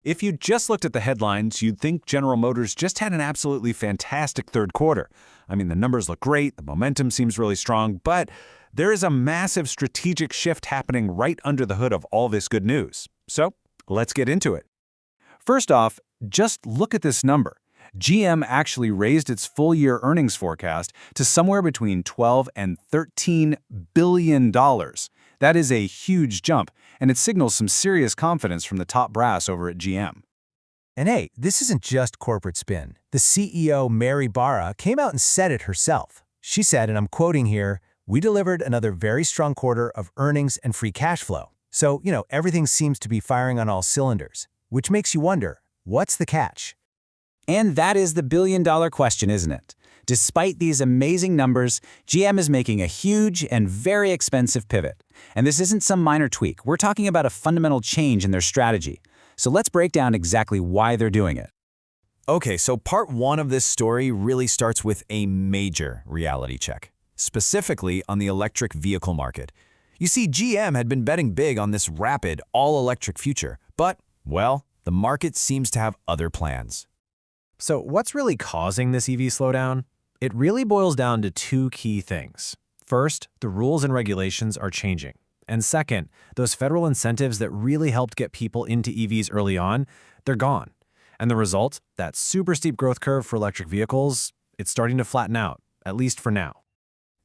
If you just looked at the headlines, you'd think General Motors just had an absolutely fantastic third quarter. I mean, the numbers look great, the momentum seems really strong, but there is a massive strategic shift happening right under the hood of all this good news. So, let's get into it. First off, just look at this number. GM actually raised its full-year earnings forecast to somewhere between $12 and $13 billion. That is a huge jump, and it signals some serious confidence from the top brass over at GM. And hey, this isn't just corporate spin. The CEO, Mary Barra, came out and said it herself. She said, and I'm quoting here, "We delivered another very strong quarter of earnings and free cash flow. So, everything seems to be firing on all cylinders." Which makes you wonder, what's the catch? And that is the billion-dollar question, isn't it? Despite these amazing numbers, GM is making a huge and very expensive pivot. And this isn't some minor tweak. We're talking about a fundamental change in their strategy. So let's break down exactly why they're doing it. Okay, so part one of this story really starts with a major reality check, specifically on the electric vehicle market. You see, GM had been betting big on this rapid, all-electric future, but, well, the market seems to have other plans. So what's really causing this EV slowdown? It really boils down to two key things. First, the rules and regulations are changing. And second, those federal incentives that really helped get people into EVs early on, they're gone. And the result, that super steep growth curve for electric vehicles, it's starting to flatten out, at least for now.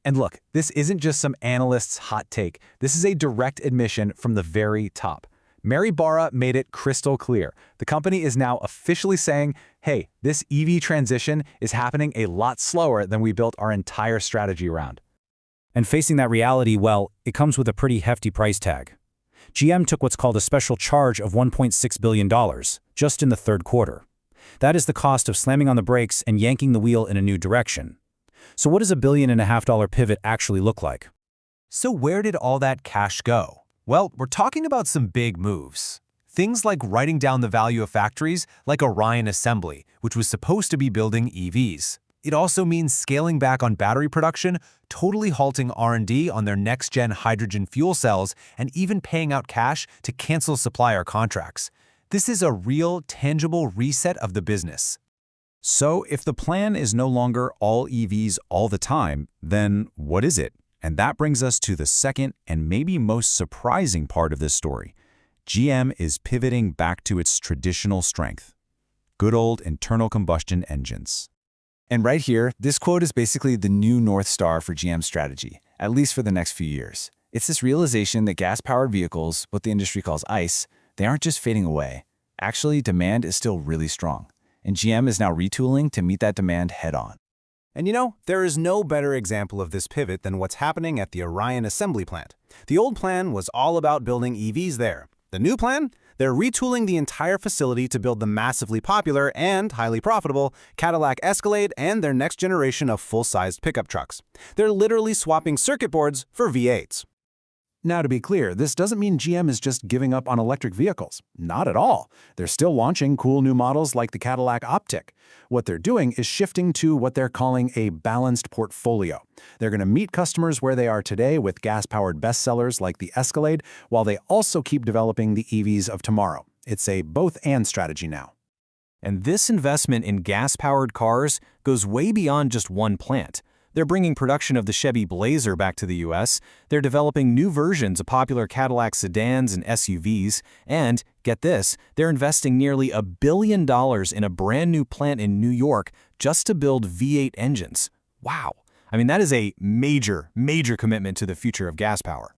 And look, this isn't just some analyst's hot take. This is a direct admission from the very top. Mary Barra made it crystal clear. The company is now officially saying, hey, this EV transition is happening a lot slower than we built our entire strategy around. And facing that reality, well, it comes with a pretty hefty price tag. GM took what's called a special charge of $1.6 billion, just in the third quarter. That is the cost of slamming on the brakes and yanking the wheel in a new direction. So what does $1.5 billion pivot actually look like? So where did all that cash go? Well, we're talking about some big moves. Things like writing down the value of factories like Orion Assembly, which was supposed to be building EVs. It also means scaling back on battery production, totally halting R&D on their next-gen hydrogen fuel cells, and even paying out cash to cancel supplier contracts. This is a real, tangible reset of the business. So if the plan is no longer all EVs all the time, then what is it? And that brings us to the second and maybe most surprising part of this story. GM is pivoting back to its traditional strength. Good old internal combustion engines. And right here, this quote is basically the new North Star for GM's strategy, at least for the next few years. It's this realization that gas-powered vehicles, what the industry calls ICE, they aren't just fading away. Actually, demand is still really strong. And GM is now retooling to meet that demand head-on. And there is no better example of this pivot than what's happening at the Orion Assembly plant. The old plan was all about building EVs there. The new plan? They're retooling the entire facility to build the massively popular and highly profitable Cadillac Escalade and their next generation of full-sized pickup trucks. They're literally swapping circuit boards for V8s. Now, to be clear, this doesn't mean GM is just giving up on electric vehicles. Not at all. They're still launching cool new models like the Cadillac Optiq. What they're doing is shifting to what they're calling a balanced portfolio. They're going to meet customers where they are today with gas-powered bestsellers like the Escalade, while they also keep developing the EVs of tomorrow. It's a both-and strategy now. And this investment in gas-powered cars goes way beyond just one plant. They're bringing production of the Chevy Blazer back to the US, they're developing new versions of popular Cadillac sedans and SUVs, and, get this, they're investing nearly $1 billion in a brand new plant in New York just to build V8 engines. Wow. I mean, that is a major, major commitment to the future of gas power.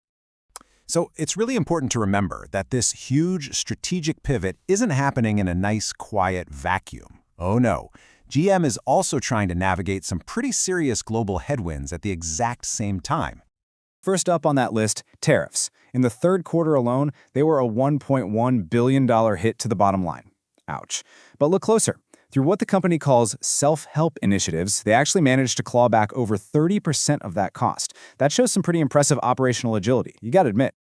So it's really important to remember that this huge strategic pivot isn't happening in a nice, quiet vacuum. Oh no. GM is also trying to navigate some pretty serious global headwinds at the exact same time. First up on that list, tariffs. In the third quarter alone, they were a $1.1 billion hit to the bottom line. Ouch. But look closer. Through what the company calls self-help initiatives, they actually managed to claw back over 30% of that cost. That shows some pretty impressive operational agility, you gotta admit.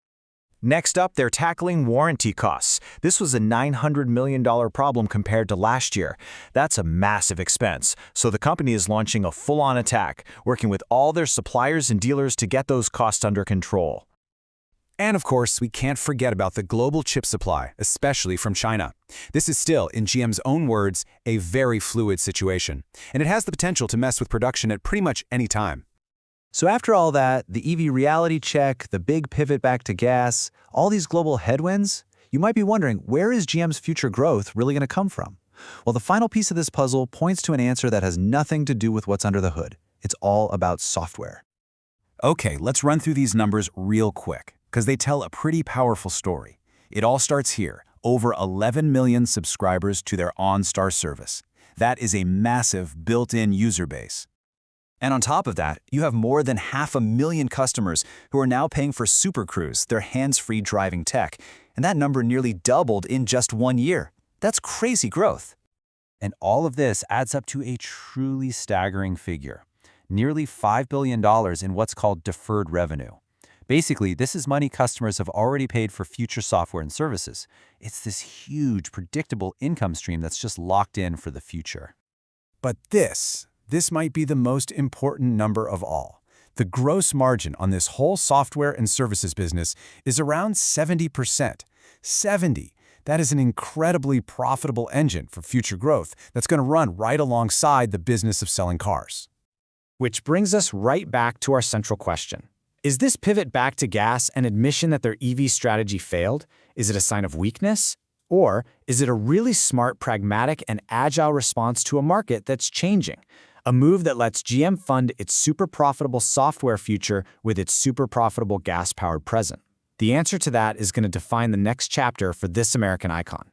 Next up, they're tackling warranty costs. This was a $900 million problem compared to last year. That's a massive expense. So the company is launching a full-on attack, working with all their suppliers and dealers to get those costs under control. And of course, we can't forget about the global chip supply, especially from China. This is still, in GM's own words, a very fluid situation, and it has the potential to mess with production at pretty much any time. So after all that, the EV reality check, the big pivot back to gas, all these global headwinds, you might be wondering, where is GM's future growth really going to come from? Well, the final piece of this puzzle points to an answer that has nothing to do with what's under the hood. It's all about software. Okay, let's run through these numbers real quick, because they tell a pretty powerful story. It all starts here, over 11 million subscribers to their OnStar service. That is a massive built-in user base. And on top of that, you have more than 500,000 customers who are now paying for Super Cruise, their hands-free driving tech. And that number nearly doubled in just 1 year. That's crazy growth. And all of this adds up to a truly staggering figure. Nearly $5 billion in what's called deferred revenue. Basically, this is money customers have already paid for future software and services. It's this huge, predictable income stream that's just locked in for the future. But this might be the most important number of all. The gross margin on this whole software and services business is around 70%. 70. That is an incredibly profitable engine for future growth that's going to run right alongside the business of selling cars. Which brings us right back to our central question. Is this pivot back to gas an admission that their EV strategy failed? Is it a sign of weakness? Or is it a really smart, pragmatic, and agile response to a market that's changing? A move that lets GM fund its super profitable software future with its super profitable gas-powered present. The answer to that is going to define the next chapter for this American icon.